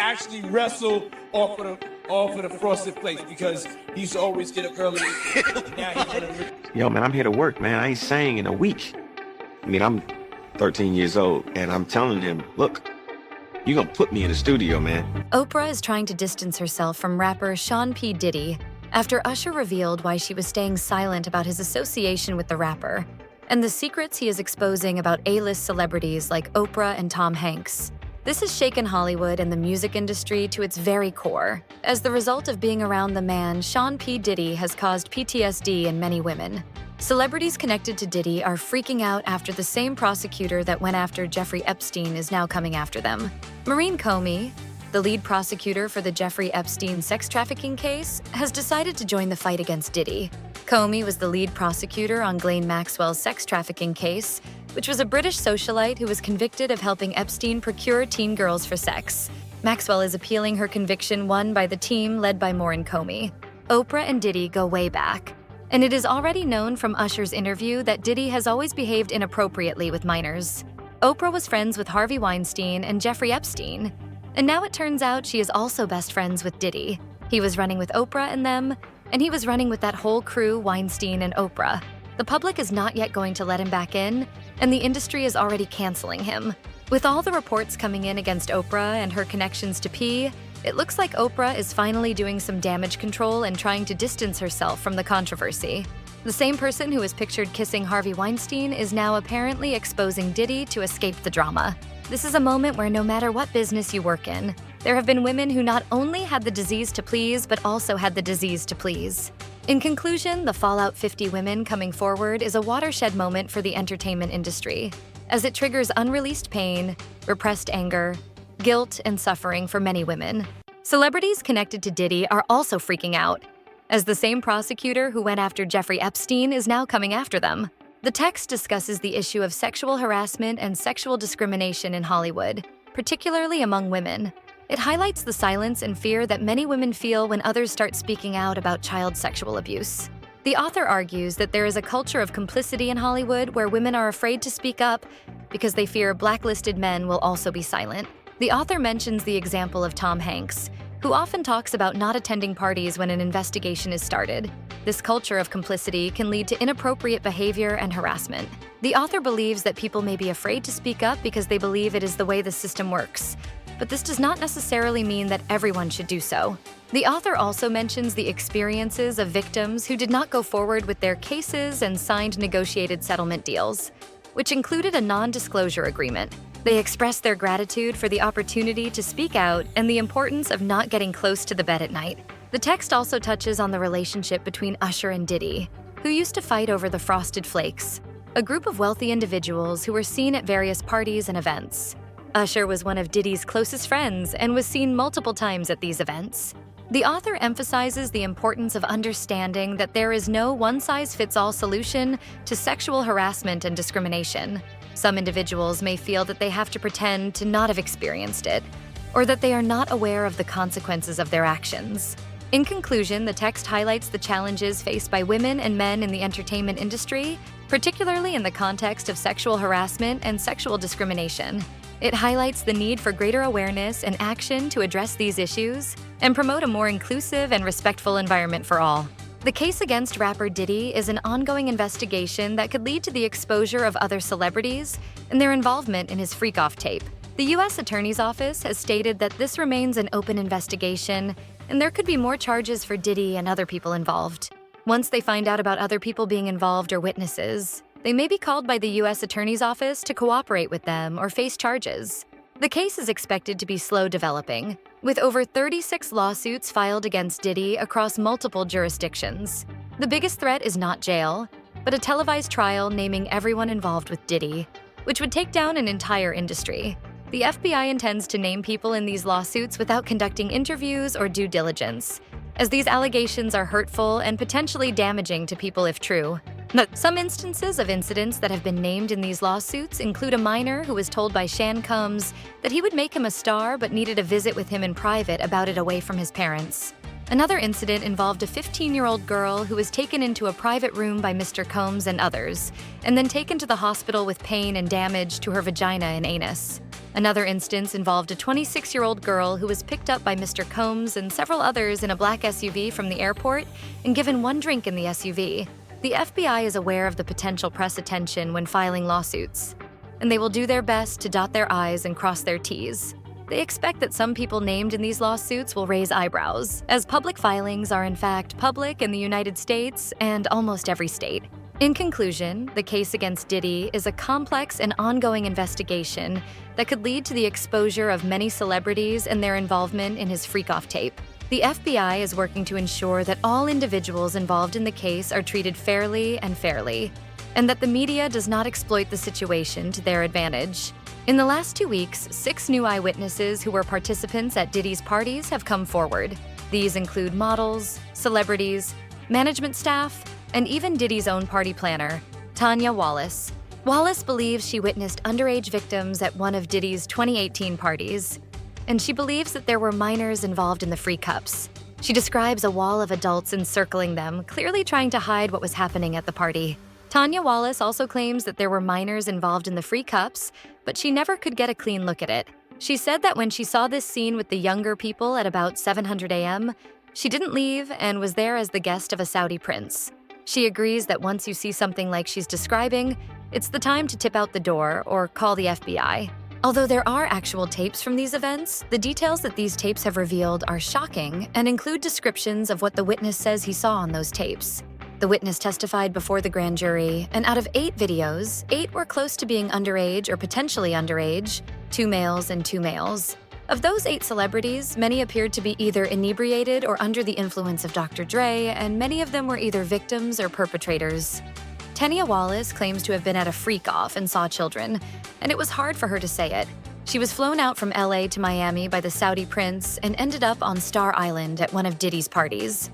actually wrestle off of the frosted flakes because he used to always get up early. Now he's gonna... Yo, man, I'm here to work, man. I ain't sang in a week. I mean, I'm 13 years old, and I'm telling him, look, you're gonna put me in the studio, man. Oprah is trying to distance herself from rapper Sean P. Diddy after Usher revealed why she was staying silent about his association with the rapper and the secrets he is exposing about A-list celebrities like Oprah and Tom Hanks. This has shaken Hollywood and the music industry to its very core. As the result of being around the man, Sean P. Diddy has caused PTSD in many women. Celebrities connected to Diddy are freaking out after the same prosecutor that went after Jeffrey Epstein is now coming after them. Maureen Comey, the lead prosecutor for the Jeffrey Epstein sex trafficking case, has decided to join the fight against Diddy. Comey was the lead prosecutor on Ghislaine Maxwell's sex trafficking case, which was a British socialite who was convicted of helping Epstein procure teen girls for sex. Maxwell is appealing her conviction won by the team led by Maureen Comey. Oprah and Diddy go way back, and it is already known from Usher's interview that Diddy has always behaved inappropriately with minors. Oprah was friends with Harvey Weinstein and Jeffrey Epstein, and now it turns out she is also best friends with Diddy. He was running with Oprah and them, and he was running with that whole crew, Weinstein and Oprah. The public is not yet going to let him back in, and the industry is already canceling him. With all the reports coming in against Oprah and her connections to P, it looks like Oprah is finally doing some damage control and trying to distance herself from the controversy. The same person who was pictured kissing Harvey Weinstein is now apparently exposing Diddy to escape the drama. This is a moment where no matter what business you work in, there have been women who not only had the disease to please, but also had the disease to please. In conclusion, the Fallout 50 women coming forward is a watershed moment for the entertainment industry, as it triggers unreleased pain, repressed anger, guilt, and suffering for many women. Celebrities connected to Diddy are also freaking out, as the same prosecutor who went after Jeffrey Epstein is now coming after them. The text discusses the issue of sexual harassment and sexual discrimination in Hollywood, particularly among women. It highlights the silence and fear that many women feel when others start speaking out about child sexual abuse. The author argues that there is a culture of complicity in Hollywood where women are afraid to speak up because they fear blacklisted men will also be silent. The author mentions the example of Tom Hanks, who often talks about not attending parties when an investigation is started. This culture of complicity can lead to inappropriate behavior and harassment. The author believes that people may be afraid to speak up because they believe it is the way the system works, but this does not necessarily mean that everyone should do so. The author also mentions the experiences of victims who did not go forward with their cases and signed negotiated settlement deals, which included a non-disclosure agreement. They expressed their gratitude for the opportunity to speak out and the importance of not getting close to the bed at night. The text also touches on the relationship between Usher and Diddy, who used to fight over the Frosted Flakes, a group of wealthy individuals who were seen at various parties and events. Usher was one of Diddy's closest friends and was seen multiple times at these events. The author emphasizes the importance of understanding that there is no one-size-fits-all solution to sexual harassment and discrimination. Some individuals may feel that they have to pretend to not have experienced it, or that they are not aware of the consequences of their actions. In conclusion, the text highlights the challenges faced by women and men in the entertainment industry, particularly in the context of sexual harassment and sexual discrimination. It highlights the need for greater awareness and action to address these issues and promote a more inclusive and respectful environment for all. The case against rapper Diddy is an ongoing investigation that could lead to the exposure of other celebrities and their involvement in his freak-off tape. The U.S. Attorney's Office has stated that this remains an open investigation and there could be more charges for Diddy and other people involved. Once they find out about other people being involved or witnesses, they may be called by the U.S. Attorney's Office to cooperate with them or face charges. The case is expected to be slow developing, with over 36 lawsuits filed against Diddy across multiple jurisdictions. The biggest threat is not jail, but a televised trial naming everyone involved with Diddy, which would take down an entire industry. The FBI intends to name people in these lawsuits without conducting interviews or due diligence, as these allegations are hurtful and potentially damaging to people if true. Some instances of incidents that have been named in these lawsuits include a minor who was told by Shan Combs that he would make him a star but needed a visit with him in private about it away from his parents. Another incident involved a 15-year-old girl who was taken into a private room by Mr. Combs and others, and then taken to the hospital with pain and damage to her vagina and anus. Another instance involved a 26-year-old girl who was picked up by Mr. Combs and several others in a black SUV from the airport and given one drink in the SUV. The FBI is aware of the potential press attention when filing lawsuits, and they will do their best to dot their I's and cross their T's. They expect that some people named in these lawsuits will raise eyebrows, as public filings are in fact public in the United States and almost every state. In conclusion, the case against Diddy is a complex and ongoing investigation that could lead to the exposure of many celebrities and their involvement in his freak-off tape. The FBI is working to ensure that all individuals involved in the case are treated fairly, and that the media does not exploit the situation to their advantage. In the last 2 weeks, 6 new eyewitnesses who were participants at Diddy's parties have come forward. These include models, celebrities, management staff, and even Diddy's own party planner, Tanya Wallace. Wallace believes she witnessed underage victims at one of Diddy's 2018 parties, and she believes that there were minors involved in the free cups. She describes a wall of adults encircling them, clearly trying to hide what was happening at the party. Tanya Wallace also claims that there were minors involved in the free cups, but she never could get a clean look at it. She said that when she saw this scene with the younger people at about 700 a.m., she didn't leave and was there as the guest of a Saudi prince. She agrees that once you see something like she's describing, it's the time to tip out the door or call the FBI. Although there are actual tapes from these events, the details that these tapes have revealed are shocking and include descriptions of what the witness says he saw on those tapes. The witness testified before the grand jury, and out of 8 videos, 8 were close to being underage or potentially underage, 2 males and 2 males. Of those 8 celebrities, many appeared to be either inebriated or under the influence of Dr. Dre, and many of them were either victims or perpetrators. Tanya Wallace claims to have been at a freak-off and saw children, and it was hard for her to say it. She was flown out from LA to Miami by the Saudi prince and ended up on Star Island at one of Diddy's parties.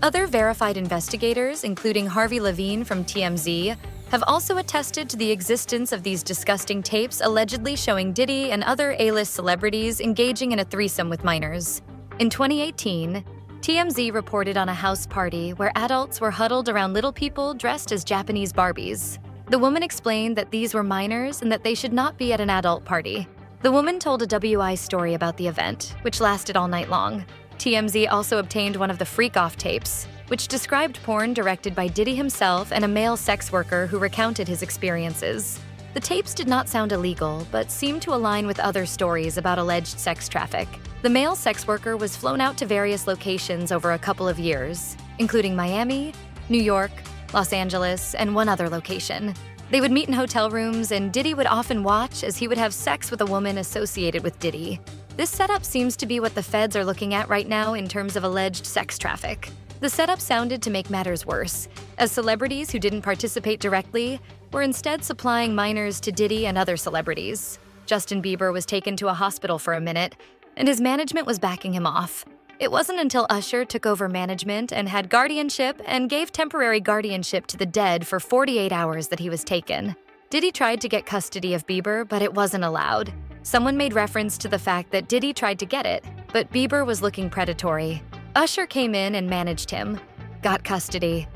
Other verified investigators, including Harvey Levine from TMZ, have also attested to the existence of these disgusting tapes allegedly showing Diddy and other A-list celebrities engaging in a threesome with minors. In 2018, TMZ reported on a house party where adults were huddled around little people dressed as Japanese Barbies. The woman explained that these were minors and that they should not be at an adult party. The woman told a WI story about the event, which lasted all night long. TMZ also obtained one of the freak-off tapes, which described porn directed by Diddy himself and a male sex worker who recounted his experiences. The tapes did not sound illegal, but seemed to align with other stories about alleged sex traffic. The male sex worker was flown out to various locations over a couple of years, including Miami, New York, Los Angeles, and one other location. They would meet in hotel rooms, and Diddy would often watch as he would have sex with a woman associated with Diddy. This setup seems to be what the feds are looking at right now in terms of alleged sex traffic. The setup sounded to make matters worse, as celebrities who didn't participate directly were instead supplying minors to Diddy and other celebrities. Justin Bieber was taken to a hospital for a minute, and his management was backing him off. It wasn't until Usher took over management and had guardianship and gave temporary guardianship to the dead for 48 hours that he was taken. Diddy tried to get custody of Bieber, but it wasn't allowed. Someone made reference to the fact that Diddy tried to get it, but Bieber was looking predatory. Usher came in and managed him, got custody,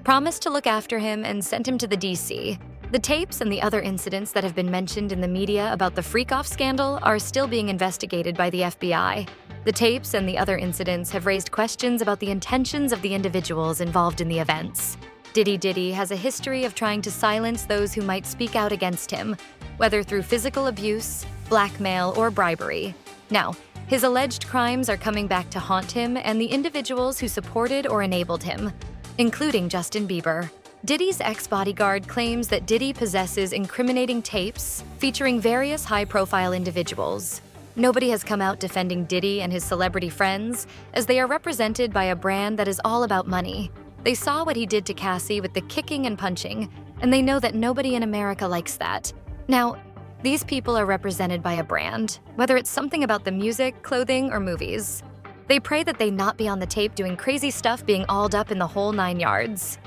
promised to look after him, and sent him to the DC. The tapes and the other incidents that have been mentioned in the media about the freak-off scandal are still being investigated by the FBI. The tapes and the other incidents have raised questions about the intentions of the individuals involved in the events. Diddy has a history of trying to silence those who might speak out against him, whether through physical abuse, blackmail, or bribery. Now, his alleged crimes are coming back to haunt him and the individuals who supported or enabled him, including Justin Bieber. Diddy's ex-bodyguard claims that Diddy possesses incriminating tapes featuring various high-profile individuals. Nobody has come out defending Diddy and his celebrity friends, as they are represented by a brand that is all about money. They saw what he did to Cassie with the kicking and punching, and they know that nobody in America likes that. Now, these people are represented by a brand, whether it's something about the music, clothing, or movies. They pray that they not be on the tape doing crazy stuff being alled up in the whole 9 yards.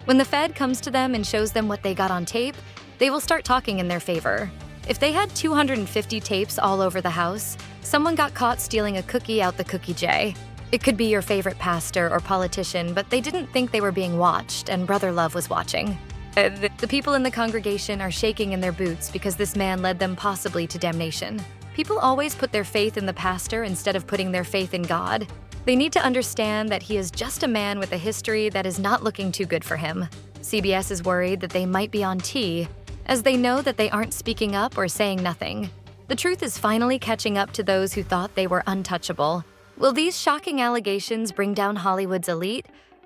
When the Fed comes to them and shows them what they got on tape, they will start talking in their favor. If they had 250 tapes all over the house, someone got caught stealing a cookie out the cookie jar. It could be your favorite pastor or politician, but they didn't think they were being watched, and Brother Love was watching. The people in the congregation are shaking in their boots because this man led them possibly to damnation. People always put their faith in the pastor instead of putting their faith in God. They need to understand that he is just a man with a history that is not looking too good for him. CBS is worried that they might be on T, as they know that they aren't speaking up or saying nothing. The truth is finally catching up to those who thought they were untouchable. Will these shocking allegations bring down Hollywood's elite,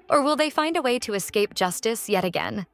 or will they find a way to escape justice yet again?